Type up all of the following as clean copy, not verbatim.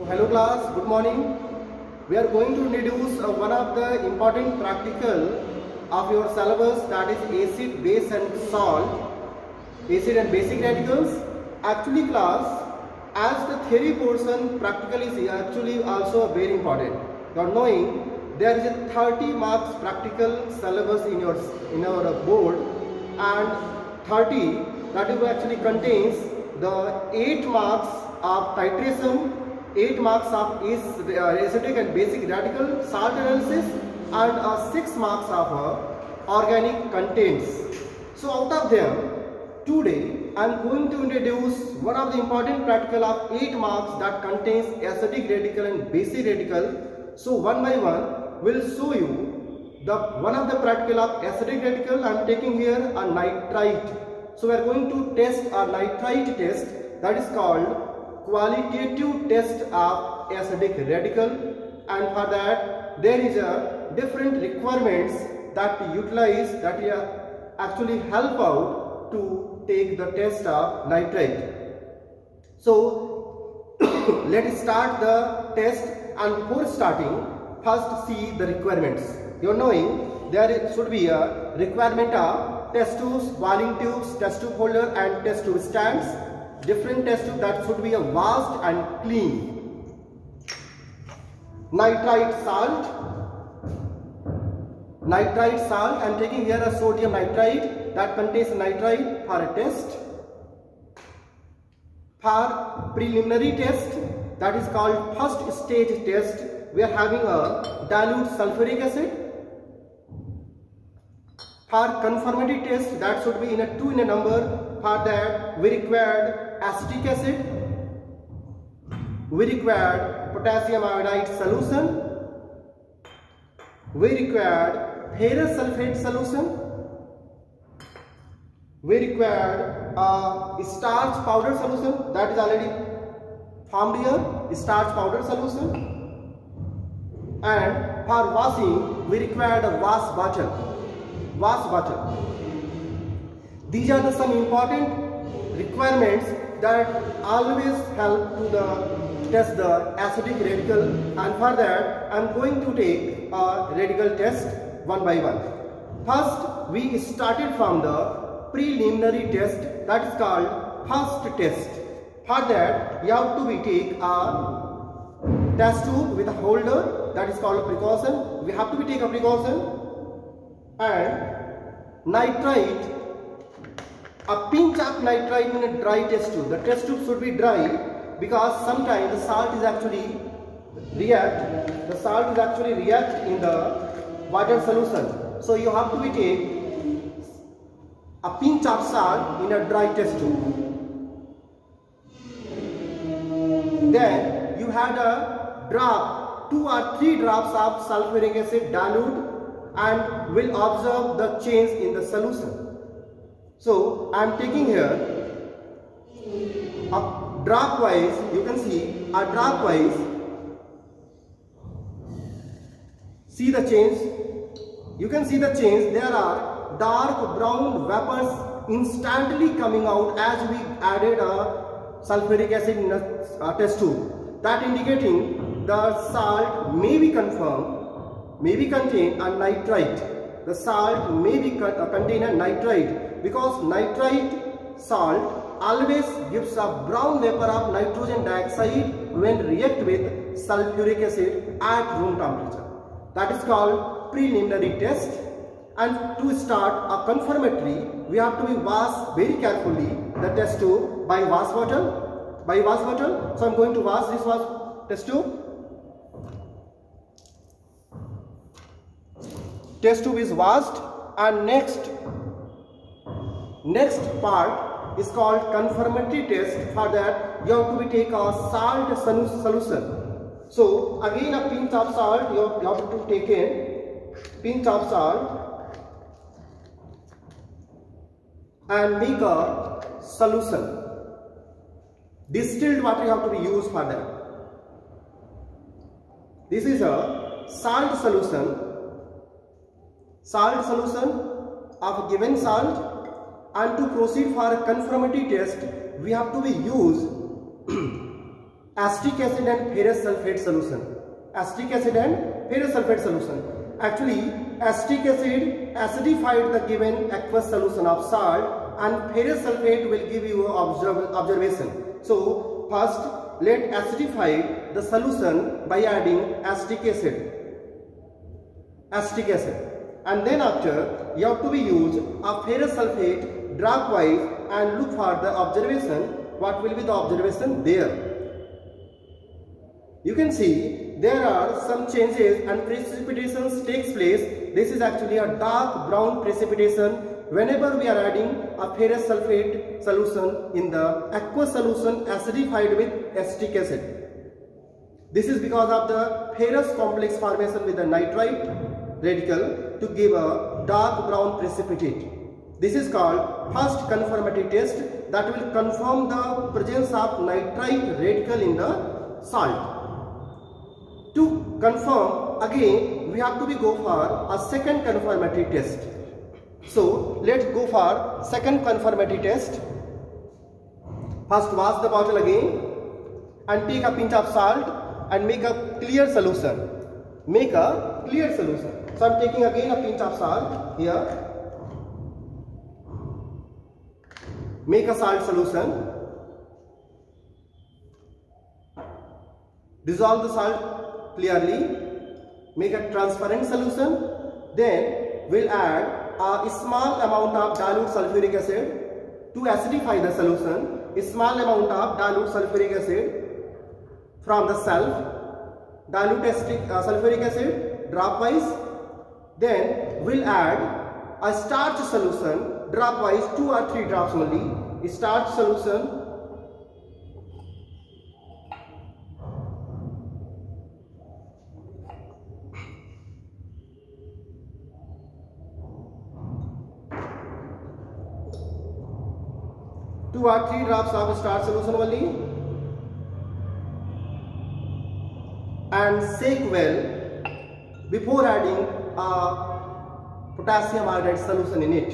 Hello class, good morning. We are going to introduce one of the important practical of your syllabus, that is acid, base and salt, acid and basic radicals. Actually class, as the theory portion practical is actually also very important. You are knowing there is a 30 marks practical syllabus in our board, and 30 that actually contains the 8 marks of titration, 8 marks of acidic and basic radical salt analysis, and 6 marks of organic contents. So out of them, today I am going to introduce one of the important practical of 8 marks that contains acidic radical and basic radical. So one by one will show you the one of the practical of acidic radical. I am taking here a nitrite. So we are going to test a nitrite test, that is called qualitative test of acidic radical, and for that there is a different requirements that utilize, that actually help out to take the test of nitrite. So let's start the test, and before starting, first see the requirements. You are knowing there should be a requirement of test tubes, boiling tubes, test tube holder and test tube stands. Different test tube that should be washed and clean. Nitrite salt. Nitrite salt. I am taking here a sodium nitrite that contains nitrite for a test. For preliminary test, that is called first stage test, we are having a dilute sulfuric acid. For confirmatory test, that should be in a 2 in a number. For that we required acetic acid, we required potassium iodide solution, we required ferrous sulfate solution, we required a starch powder solution that is already formed here, starch powder solution, and for washing we required a wash bottle. These are some important requirements that always help to test the acidic radical, and for that I am going to take a radical test one by one. First we started from the preliminary test, that is called first test. For that you have to take a test tube with a holder, that is called a precaution. We have to take a precaution, and nitrite, a pinch of nitrite in a dry test tube. The test tube should be dry because sometimes the salt is actually react in the water solution. So you have to take a pinch of salt in a dry test tube. Then you had a drop, 2 or 3 drops of sulfuric acid dilute, and will observe the change in the solution. So I am taking here a drop wise, you can see a drop wise, see the change, you can see the change. There are dark brown vapors instantly coming out as we added a sulfuric acid in a test tube, that indicating the salt may be confirmed, may be contain a nitrite. The salt may be contain a nitrite, because nitrite salt always gives a brown vapor of nitrogen dioxide when react with sulfuric acid at room temperature. That is called preliminary test. And to start a confirmatory, we have to wash very carefully the test tube by wash bottle. So I am going to wash this test tube. Test tube is washed, and next part is called confirmatory test. For that you have to take a salt solution. So again a pinch of salt you have to take in, pinch of salt, and make a solution. Distilled water you have to be used for that. This is a salt solution of a given salt, and to proceed for a confirmatory test we have to be use acetic acid and ferrous sulfate solution. Acetic acid and ferrous sulfate solution. Actually, acetic acid acidified the given aqueous solution of salt, and ferrous sulfate will give you observation. So first, let acidify the solution by adding acetic acid, and then after you have to be use a ferrous sulfate drop wise and look for the observation. What will be the observation there? You can see there are some changes and precipitations takes place. This is actually a dark brown precipitation whenever we are adding a ferrous sulfate solution in the aqueous solution acidified with acetic acid. This is because of the ferrous complex formation with the nitrite radical to give a dark brown precipitate. This is called first conformity test that will confirm the presence of nitrite radical in the salt. To confirm again, we have to go for a second conformity test. So let's go for second conformity test. First, wash the bottle again and take a pinch of salt and make a clear solution. Make a clear solution. So I am taking again a pinch of salt here. Make a salt solution. Dissolve the salt clearly. Make a transparent solution. Then we'll add a small amount of dilute sulfuric acid to acidify the solution. A small amount of dilute sulfuric acid from the self. Dilute sulfuric acid drop wise. Then we'll add a starch solution drop wise, 2 or 3 drops only. A starch solution. Two or 3 drops of starch solution only, and shake well before adding a potassium iodide solution in it.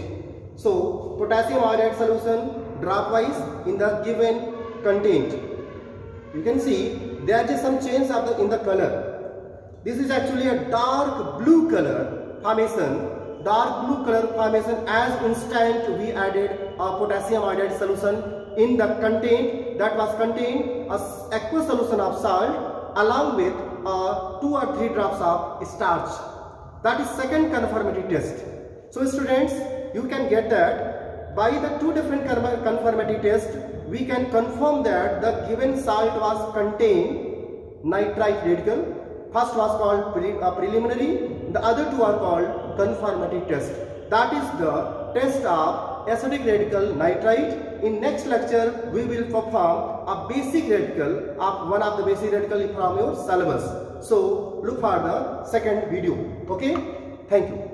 So potassium iodide solution drop wise in the given content. You can see there is some change of in the color. This is actually a dark blue color formation. Dark blue color formation as instant we added a potassium iodide solution in the content that was contained a aqueous solution of salt along with 2 or 3 drops of starch. That is second conformity test. So students, you can get that by the 2 different conformity tests we can confirm that the given salt was contained nitrite radical. First was called preliminary, the other 2 are called conformity test. That is the test of acidic radical nitrite. In next lecture, we will perform a basic radical of one of the basic radical from your syllabus. So look for the second video. Okay, thank you.